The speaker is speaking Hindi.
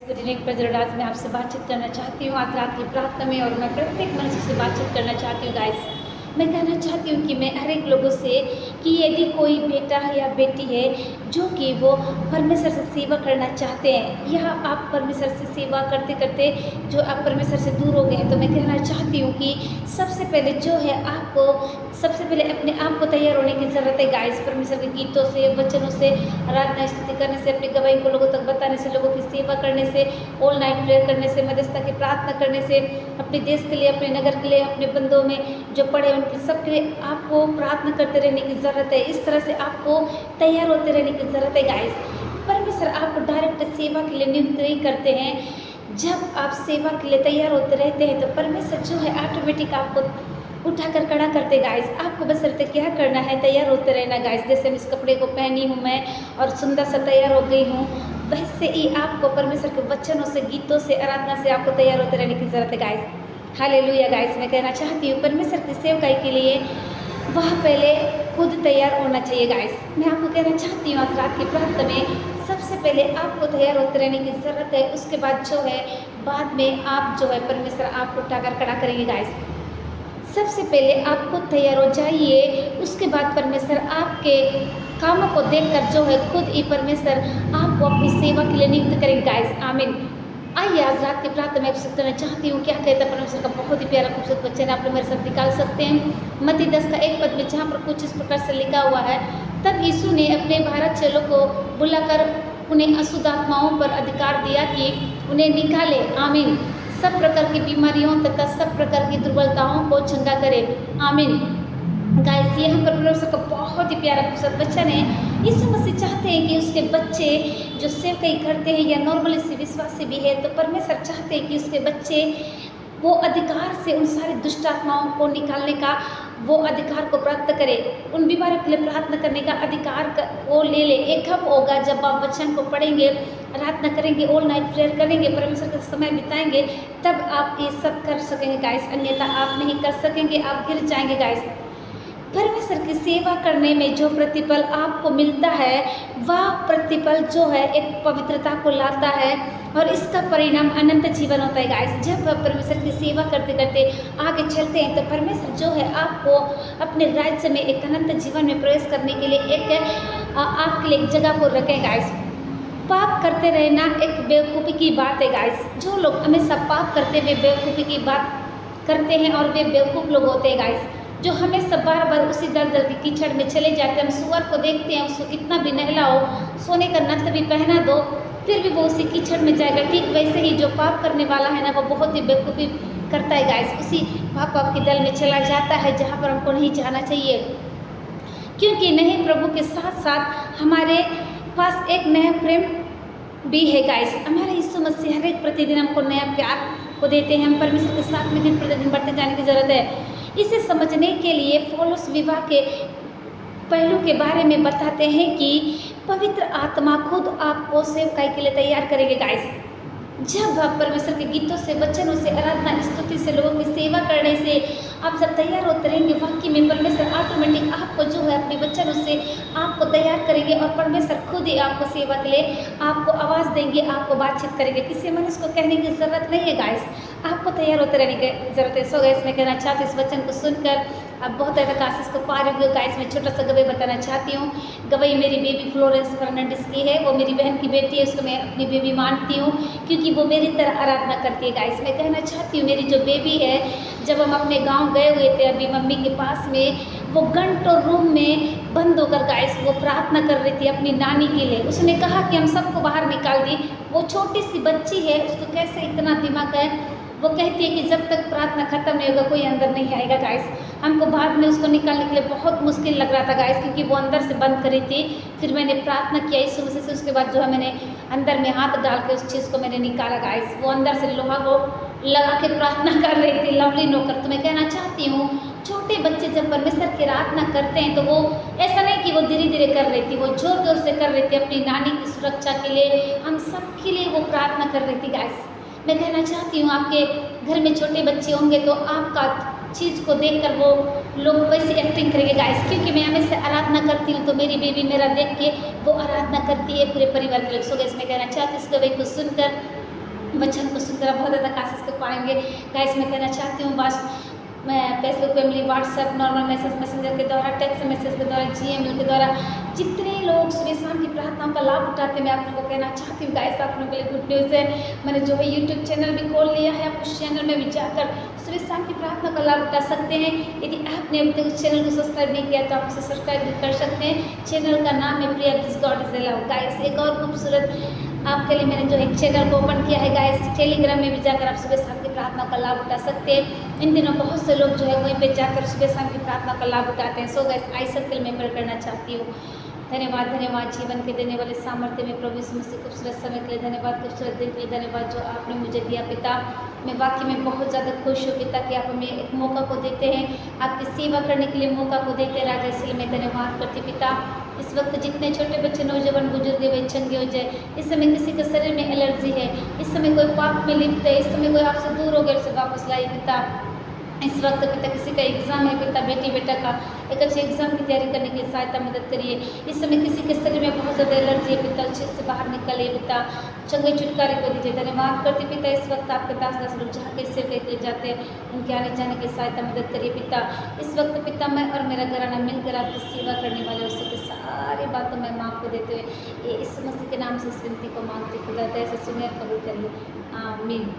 Good evening प्रेज़र। आज मैं आपसे बातचीत करना चाहती हूँ आज रात की प्रार्थना में, और मैं प्रत्येक मनुष्य से बातचीत करना चाहती हूँ। गाइस, मैं कहना चाहती हूँ कि मैं हर एक लोगों से कि यदि कोई बेटा या बेटी है जो कि वो परमेश्वर से सेवा करना चाहते हैं, या आप परमेश्वर से सेवा करते करते जो आप परमेश्वर से दूर हो गए हैं, तो मैं कहना चाहती हूँ कि सबसे पहले जो है आपको सबसे पहले अपने आप को तैयार होने की ज़रूरत है। गाइस, परमेश्वर के गीतों से, वचनों से, आराधना स्तुति करने से, अपनी गवाही को लोगों तक बताने से, लोगों की सेवा करने से, ऑल नाइट प्रेयर करने से, मध्यस्थता की प्रार्थना करने से, अपने देश के लिए, अपने नगर के लिए, अपने बंदों में जो पड़े उनके सबके लिए आपको प्रार्थना करते रहने की ज़रूरत है। इस तरह से आपको तैयार होते रहने की ज़रूरत है। गाइस, परमेश्वर आपको डायरेक्ट सेवा के लिए नियुक्त नहीं करते हैं। जब आप सेवा के लिए तैयार होते रहते हैं तो परमेश्वर जो है ऑटोमेटिक आपको उठाकर खड़ा करते। गाइस, आपको बस रहते क्या करना है, तैयार होते रहना। गाइस, जैसे मैं इस कपड़े को पहनी हूँ मैं और सुंदर सा तैयार हो गई हूँ, वैसे ही आपको परमेश्वर के वचनों से, गीतों से, आराधना से आपको तैयार होते रहने की ज़रूरत है। Guys, hallelujah. गाइस, मैं कहना चाहती हूँ परमेश्वर की सेवकाई के लिए वह पहले खुद तैयार होना चाहिए। गाइस, मैं आपको कहना चाहती हूँ आज रात की प्रार्थना में सबसे पहले आपको तैयार होते रहने की ज़रूरत है। उसके बाद जो है बाद में आप जो है परमेश्वर आपको उठाकर खड़ा करेंगे। गाइस, सबसे पहले आप खुद तैयार हो जाइए, उसके बाद परमेश्वर आपके कामों को देखकर जो है खुद ही परमेश्वर आपको अपनी सेवा के लिए नियुक्त करेंगे। गाइस, आमीन। आइए आज रात की प्रार्थना में आपसे करना चाहती हूँ क्या कहता है परमेश्वर का बहुत ही प्यारा खूबसूरत वचन। आप लोग मेरे साथ निकाल सकते हैं मत्ती 10 का 1 पद में, जहाँ पर कुछ इस प्रकार से लिखा हुआ है, तब यीशु ने अपने 12 चेलों को बुलाकर उन्हें अशुद्ध आत्माओं पर अधिकार दिया कि उन्हें निकाले, आमीन, सब प्रकार की बीमारियों तथा सब प्रकार की दुर्बलताओं को चंगा करे, आमीन। गाइस, यहाँ पर परमेश्वर का बहुत ही प्यारा खूबसूरत वचन है। यीशु मसीह चाहते हैं कि उसके बच्चे जो सेवकाई करते हैं या नॉर्मली से विश्वासी भी है, तो परमेश्वर चाहते हैं कि उसके बच्चे वो अधिकार से उन सारी दुष्ट आत्माओं को निकालने का वो अधिकार को प्राप्त करें, उन बीमारियों के लिए प्रार्थना करने का अधिकार वो ले ले। ये कब होगा? जब आप वचन को पढ़ेंगे, प्रार्थना करेंगे, ऑल नाइट प्रेयर करेंगे, परमेश्वर का समय बिताएंगे, तब आप ये सब कर सकेंगे। गाइस, अन्यथा आप नहीं कर सकेंगे, आप गिर जाएंगे। गाइस, परमेश्वर की सेवा करने में जो प्रतिफल आपको मिलता है, वह प्रतिफल जो है एक पवित्रता को लाता है, और इसका परिणाम अनंत जीवन होता है। गाइस, जब आप परमेश्वर की सेवा करते करते आगे चलते हैं, तो परमेश्वर जो है आपको अपने राज्य में एक अनंत जीवन में प्रवेश करने के लिए आपके लिए एक जगह को रखें। गाइस, पाप करते रहना एक बेवकूफ़ी की बात है। गाइस, जो लोग हमेशा पाप करते हुए बेवकूफ़ी की बात करते हैं और वे बेवकूफ़ लोग होते हैं। गाइस, जो हमेशा बार बार उसी दल दल की कीचड़ में चले जाते हैं। हम सुअर को देखते हैं, उसको कितना भी नहलाओ, सोने का नत्थ भी पहना दो, फिर भी वो उसी कीचड़ में जाएगा। ठीक वैसे ही जो पाप करने वाला है ना, वो बहुत ही बेवकूफ़ी करता है। गाइस, उसी पाप के दल में चला जाता है जहाँ पर हमको नहीं जाना चाहिए, क्योंकि नहीं, प्रभु के साथ साथ हमारे पास एक नया प्रेम भी है। गाइस, हमारे यीशु मसीह हर एक प्रतिदिन हमको नया प्यार को देते हैं। हम परमेश्वर के साथ में दिन प्रतिदिन बढ़ते जाने की ज़रूरत है। इसे समझने के लिए पौलुस विवाह के पहलू के बारे में बताते हैं कि पवित्र आत्मा खुद आपको सेवकाई के लिए तैयार करेंगे। गाइस, जब आप परमेश्वर के गीतों से, वचनों से, आराधना स्तुति से, लोगों की सेवा करने से आप सब तैयार होते रहेंगे, वाकई में परमेश्वर ऑटोमेटिक आपको जो है अपने वचनों से आपको तैयार करेंगे, और परमेश्वर खुद ही आपको सेवा के लिए आपको आवाज़ देंगे, आपको बातचीत करेंगे। किसी मनुष्य को कहने की ज़रूरत नहीं है। गाइस, आपको तैयार होते रहने की ज़रूरत है। सो गाइस, मैं कहना चाहती हूँ इस वचन को सुनकर आप बहुत ज़्यादा आशीष को पा रहे हो। गाइस, मैं छोटा सा गवाही बताना चाहती हूँ। गवाही मेरी बेबी फ्लोरेंस फर्नांडिस की है। वो मेरी बहन की बेटी है, उसको मैं अपनी बेबी मानती हूँ, क्योंकि वो मेरी तरह आराधना करती है। गाइस, मैं कहना चाहती हूँ मेरी जो बेबी है, जब हम अपने गाँव गए हुए थे अभी मम्मी के पास में, वो घंटों रूम में बंद होकर गाइस वो प्रार्थना कर रही थी अपनी नानी के लिए। उसने कहा कि हम सबको बाहर निकाल दी। वो छोटी सी बच्ची है, उसको कैसे इतना दिमाग है, वो कहती है कि जब तक प्रार्थना खत्म नहीं होगा कोई अंदर नहीं आएगा। गाइस, हमको बाद में उसको निकालने के लिए बहुत मुश्किल लग रहा था। गाइस, क्योंकि वो अंदर से बंद करी थी। फिर मैंने प्रार्थना किया यीशु मसीह से, उसके बाद जो है मैंने अंदर में हाथ डाल के उस चीज़ को मैंने निकाला। गाइस, वो अंदर से लोहा को लगा के प्रार्थना कर रही थी, लवली नौकर। तो मैं कहना चाहती हूँ छोटे बच्चे जब परमेश्वर की आराधना करते हैं, तो वो ऐसा नहीं कि वो धीरे धीरे कर रही थी, वो जोर जोर से कर रही थी अपनी नानी की सुरक्षा के लिए, हम सब के लिए वो प्रार्थना कर रही थी। गाइस, मैं कहना चाहती हूँ आपके घर में छोटे बच्चे होंगे तो आपका चीज़ को देखकर वो लोग वैसी एक्टिंग करेंगे। गाइस, क्योंकि मैं हमेशा आराधना करती हूँ, तो मेरी बेबी मेरा देख के वो आराधना करती है पूरे परिवार के लोग। सो गाइस, मैं कहना चाहती हूँ इस गवाही को सुनकर वचन को सुनकर आप बहुत ज़्यादा आशीष कर पाएंगे। गाइस मैं कहना चाहती हूँ बस मैं फेसबुक पे मिली, व्हाट्सएप नॉर्मल मैसेंजर के द्वारा, टेक्स्ट मैसेज के द्वारा, जीमेल के द्वारा जितने लोग सुबह शाम की प्रार्थनाओं का लाभ उठाते हैं, मैं आप लोगों को कहना चाहती हूँ गाइस आप लोगों के लिए गुड न्यूज़ है। मैंने जो है यूट्यूब चैनल भी खोल लिया है, आप उस चैनल में भी जाकर सुबह शाम की प्रार्थना का लाभ उठा सकते हैं। यदि आपने अभी तक उस चैनल को सब्सक्राइब नहीं किया तो आप उसे सब्सक्राइब भी कर सकते हैं। चैनल का नाम है Priya this God is allow. Guys एक और खूबसूरत आपके लिए मैंने जो एक चैनल को ओपन किया है गाइस, टेलीग्राम में भी जाकर आप सुबह शाम की प्रार्थना का लाभ उठा सकते हैं। इन दिनों बहुत से लोग जो है वहीं पे जाकर सुबह शाम की प्रार्थना का लाभ उठाते हैं। So guys I circle member करना चाहती हूँ। धन्यवाद धन्यवाद जीवन के देने वाले सामर्थ्य में प्रभु यीशु मसीह, खूबसूरत समय के लिए धन्यवाद, खूबसूरत दिन के लिए धन्यवाद जो आपने मुझे दिया पिता। मैं वाकई में बहुत ज़्यादा खुश हूँ पिता कि आप हमें एक मौका को देते हैं, आपकी सेवा करने के लिए मौका को देते हैं राजा, इसलिए मैं धन्यवाद करती पिता। इस वक्त जितने छोटे बच्चे, नौजवान, बुजुर्ग वे चंगे हो जाए, इस समय किसी के शरीर में एलर्जी है, इस समय कोई पाप में लिप्त है, इस समय कोई आपसे दूर हो गया उसे वापस लाइए पिता। इस वक्त पिता किसी का एग्ज़ाम है पिता, बेटी बेटा का एक अच्छे एग्ज़ाम की तैयारी करने के लिए सहायता मदद करिए। इस समय किसी के शरीर में बहुत ज़्यादा एलर्जी है पिता, उस चीज़ से बाहर निकलिए पिता, चंगे छुटकारे को दीजिए। धन्यवाद करते पिता इस वक्त आपके दास लोग जहाँ के सिर के लिए जाते हैं उनके आने जाने की सहायता मदद करिए पिता। इस वक्त पिता मैं और मेरा घराना मिलकर आपकी सेवा करने वाले हो सके, सारी बातों में माँ को देते हुए ये इस मसीह के नाम से इस विनती को मांगते खुदा दया से सुनिए, कबूल करिए, आमीन।